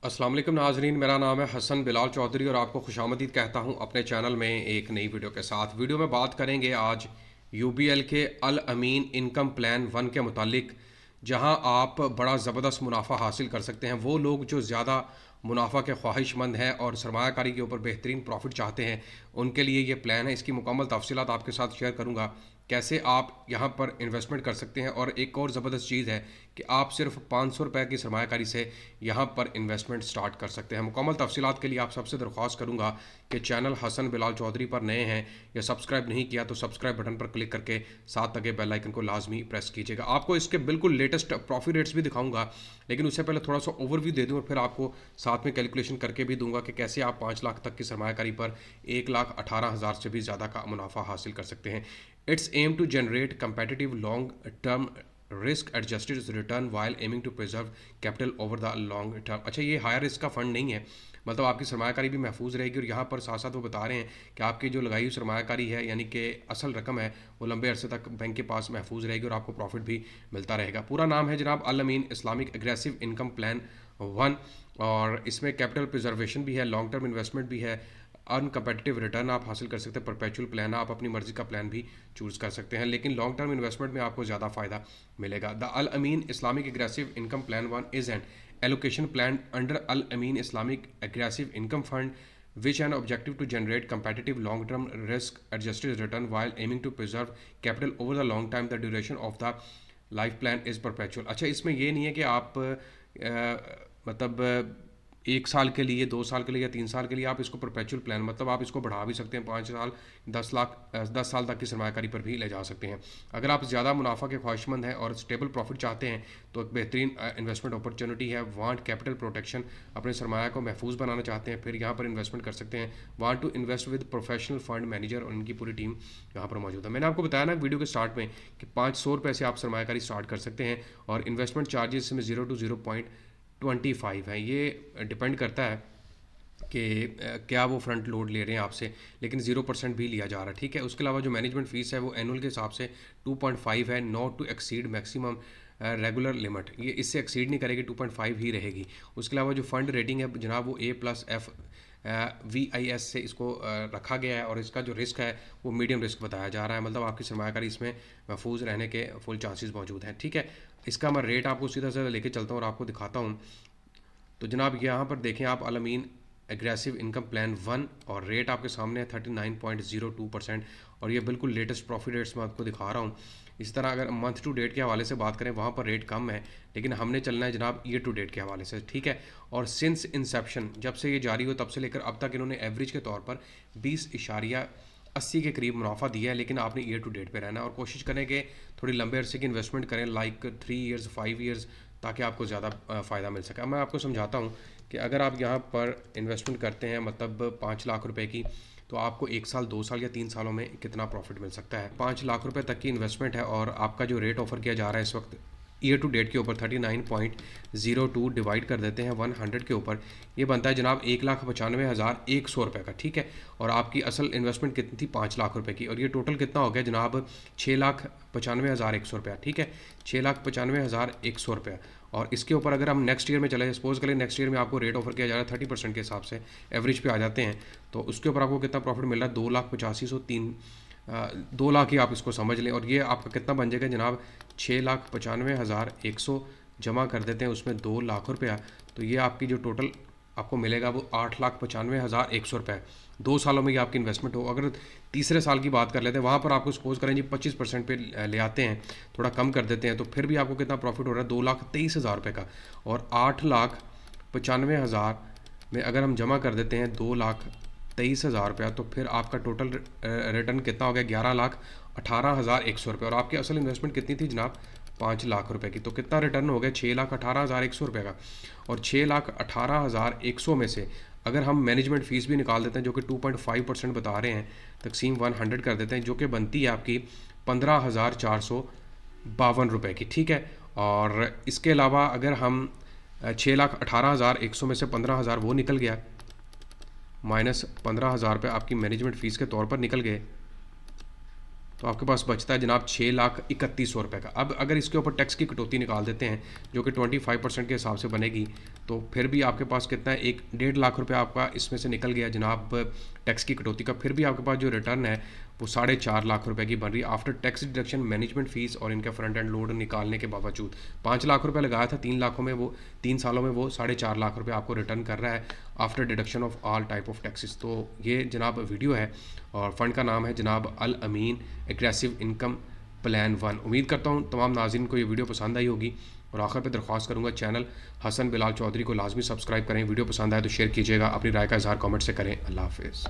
अस्सलाम वालेकुम नाजरीन, मेरा नाम है हसन बिलाल चौधरी और आपको खुशामदीद कहता हूं अपने चैनल में एक नई वीडियो के साथ। वीडियो में बात करेंगे आज यूबीएल के अल अमीन इनकम प्लान 1 के मुतालिक, जहां आप बड़ा ज़बरदस्त मुनाफा हासिल कर सकते हैं। वो लोग जो ज़्यादा मुनाफा के ख्वाहिशमंद हैं और सरमायाकारी के ऊपर बेहतरीन प्रॉफिट चाहते हैं, उनके लिए ये प्लान है। इसकी मुकम्मल तफसीलात आपके साथ शेयर करूँगा, कैसे आप यहाँ पर इन्वेस्टमेंट कर सकते हैं। और एक और ज़बरदस्त चीज़ है कि आप सिर्फ 500 रुपये की सरमायाकारी से यहाँ पर इन्वेस्टमेंट स्टार्ट कर सकते हैं। मुकम्मल तफसीलात के लिए आप सबसे दरख्वास्त करूँगा कि चैनल हसन बिलाल चौधरी पर नए हैं या सब्सक्राइब नहीं किया तो सब्सक्राइब बटन पर क्लिक करके साथ लगे बेल आइकन को लाजमी प्रेस कीजिएगा। आपको इसके बिल्कुल लेटेस्ट प्रॉफिट रेट्स भी दिखाऊंगा, लेकिन उससे पहले थोड़ा सा ओवरव्यू दे दूँ और फिर आपको साथ में कैलकुलेशन करके भी दूंगा कि कैसे आप 5 लाख तक की सरमायाकारी पर 1,18,000 से भी ज़्यादा का मुनाफा हासिल कर सकते हैं। It's aim to generate competitive long term risk adjusted return while aiming to preserve capital over the long term. अच्छा, ये हायर रिस्क का फंड नहीं है, मतलब आपकी सरमायाकारी भी महफूज रहेगी। और यहाँ पर साथ साथ वो बता रहे हैं कि आपकी जो लगाई हुई सरमायाकारी है, यानी कि असल रकम है, वो लंबे अरसे तक बैंक के पास महफूज रहेगी और आपको प्रॉफिट भी मिलता रहेगा। पूरा नाम है जनाब अल Ameen Islamic aggressive income plan 1, और इसमें कैपिटल प्रिजर्वेशन भी है, लॉन्ग टर्म इन्वेस्टमेंट भी है, अनकम्पेटिटिव रिटर्न आप हासिल कर सकते हैं, परपेचुअल प्लान आप अपनी मर्जी का प्लान भी चूज़ कर सकते हैं, लेकिन लॉन्ग टर्म इन्वेस्टमेंट में आपको ज़्यादा फ़ायदा मिलेगा। The Al Ameen Islamic aggressive income plan 1 is an allocation plan under Al Ameen Islamic aggressive income fund which an objective to generate competitive long-term risk-adjusted return while aiming to preserve capital over the long time. The duration of the life plan is perpetual. अच्छा, इसमें ये नहीं है कि आप मतलब 1 साल के लिए, 2 साल के लिए या 3 साल के लिए आप इसको परपेचुअल प्लान, मतलब आप इसको बढ़ा भी सकते हैं 5 साल, 10 साल तक की सरमायाकारी पर भी ले जा सकते हैं। अगर आप ज़्यादा मुनाफा के ख्वाहिशमंद हैं और स्टेबल प्रॉफिट चाहते हैं तो एक बेहतरीन इन्वेस्टमेंट अपॉर्चुनिटी है। वांट कैपिटल प्रोटेक्शन, अपने सरमाया को महफूज बनाना चाहते हैं, फिर यहाँ पर इन्वेस्टमेंट कर सकते हैं। Want to invest with professional fund manager, और इनकी पूरी टीम यहाँ पर मौजूद है। मैंने आपको बताया ना वीडियो के स्टार्ट में कि 500 रुपये से आप सरमायाकारी स्टार्ट कर सकते हैं, और इन्वेस्टमेंट चार्जेस में 0 to 0.25 है। ये डिपेंड करता है कि क्या वो फ्रंट लोड ले रहे हैं आपसे, लेकिन 0% भी लिया जा रहा है, ठीक है। उसके अलावा जो मैनेजमेंट फ़ीस है वो एनुअल के हिसाब से 2.5 है, not to exceed maximum regular limit, ये इससे एक्सीड नहीं करेगी, 2.5 ही रहेगी। उसके अलावा जो फ़ंड रेटिंग है जनाब वो A+F VIS से इसको रखा गया है, और इसका जो रिस्क है वो मीडियम रिस्क बताया जा रहा है, मतलब आपकी सरमायाकारी इसमें महफूज रहने के फुल चांसेस मौजूद हैं, ठीक है। इसका मैं रेट आपको सीधा सीधा लेके चलता हूँ और आपको दिखाता हूँ। तो जनाब यहाँ पर देखें आप अल अमीन एग्रेसिव इनकम प्लान 1, और रेट आपके सामने है 39.02%, और ये बिल्कुल लेटेस्ट प्रॉफिट रेट्स मैं आपको दिखा रहा हूँ। इस तरह अगर मंथ टू डेट के हवाले से बात करें वहाँ पर रेट कम है, लेकिन हमने चलना है जनाब ईयर टू डेट के हवाले से, ठीक है। और सिंस इंसेप्शन, जब से ये जारी हो तब से लेकर अब तक इन्होंने एवरेज के तौर पर 20.80 के करीब मुनाफा दिया है, लेकिन आपने ईयर टू डेट पे रहना है और कोशिश करें कि थोड़ी लंबे अरसे की इन्वेस्टमेंट करें, लाइक 3 ईयर्स 5 ईयर्स, ताकि आपको ज़्यादा फ़ायदा मिल सके। मैं आपको समझाता हूँ कि अगर आप यहाँ पर इन्वेस्टमेंट करते हैं मतलब 5 लाख रुपए की, तो आपको 1 साल, 2 साल या 3 सालों में कितना प्रॉफिट मिल सकता है। 5 लाख रुपए तक की इन्वेस्टमेंट है, और आपका जो रेट ऑफर किया जा रहा है इस वक्त ईयर टू डेट के ऊपर 39.02 डिवाइड कर देते हैं 100 के ऊपर, ये बनता है जनाब 1,95,100 रुपये का, ठीक है। और आपकी असल इन्वेस्टमेंट कितनी थी 5 लाख रुपए की, और ये टोटल कितना हो गया जनाब 6,95,100 रुपया, ठीक है, 6,95,100 रुपया। और इसके ऊपर अगर हम नेक्स्ट ईयर में चले, सपोज करें नेक्स्ट ईयर में आपको रेट ऑफर किया जा रहा है 30% के हिसाब से, एवरेज पे आ जाते हैं, तो उसके ऊपर आपको कितना प्रॉफिट मिल रहा है 2,85,103, 2 लाख ही आप इसको समझ लें। और ये आपका कितना बन जाएगा जनाब 6,95,100 जमा कर देते हैं उसमें 2 लाख रुपया, तो ये आपकी जो टोटल आपको मिलेगा वो 8,95,100 रुपये। 2 सालों में ये आपकी इन्वेस्टमेंट हो। अगर तीसरे साल की बात कर लेते हैं, वहाँ पर आपको सपोज करें जी 25% पे ले आते हैं, थोड़ा कम कर देते हैं, तो फिर भी आपको कितना प्रॉफिट हो रहा है 2,23,000 रुपये का। और 8,95,000 में अगर हम जमा कर देते हैं 2,23,000 रुपया, तो फिर आपका टोटल रिटर्न कितना हो गया 11,18,100 रुपये। और आपकी असल इन्वेस्टमेंट कितनी थी जनाब 5 लाख रुपए की, तो कितना रिटर्न हो गया 6,18,100 रुपये का। और 6,18,100 में से अगर हम मैनेजमेंट फ़ीस भी निकाल देते हैं जो कि 2.5% बता रहे हैं, तकसीम 100 कर देते हैं, जो कि बनती है आपकी 15,452 रुपये की, ठीक है। और इसके अलावा अगर हम 6,18,100 में से 15,000 वो निकल गया, माइनस 15,000 रुपये आपकी मैनेजमेंट फ़ीस के तौर पर निकल गए, तो आपके पास बचता है जनाब 6,31,100 रुपये का। अब अगर इसके ऊपर टैक्स की कटौती निकाल देते हैं जो कि 25% के हिसाब से बनेगी, तो फिर भी आपके पास कितना है, 1.5 लाख रुपये आपका इसमें से निकल गया जनाब टैक्स की कटौती का। फिर भी आपके पास जो रिटर्न है वो 4.5 लाख रुपए की बन रही है after tax deduction, management fees और इनका फ्रंट एंड लोड निकालने के बावजूद। 5 लाख रुपए लगाया था 3 लाखों में, वो 3 सालों में वो 4.5 लाख रुपए आपको रिटर्न कर रहा है after deduction of all type of taxes. तो ये जनाब वीडियो है और फ़ंड का नाम है जनाब अल अमीन एग्रेसिव इनकम प्लान 1। उम्मीद करता हूँ तमाम नाज़रीन को ये वीडियो पसंद आई होगी। और आखिर पे दरख्वास्त करूँगा, चैनल हसन बिलाल चौधरी को लाजमी सब्सक्राइब करें। वीडियो पसंद आए तो शेयर कीजिएगा, अपनी राय का इजहार कमेंट से करें। अल्लाह हाफिज़।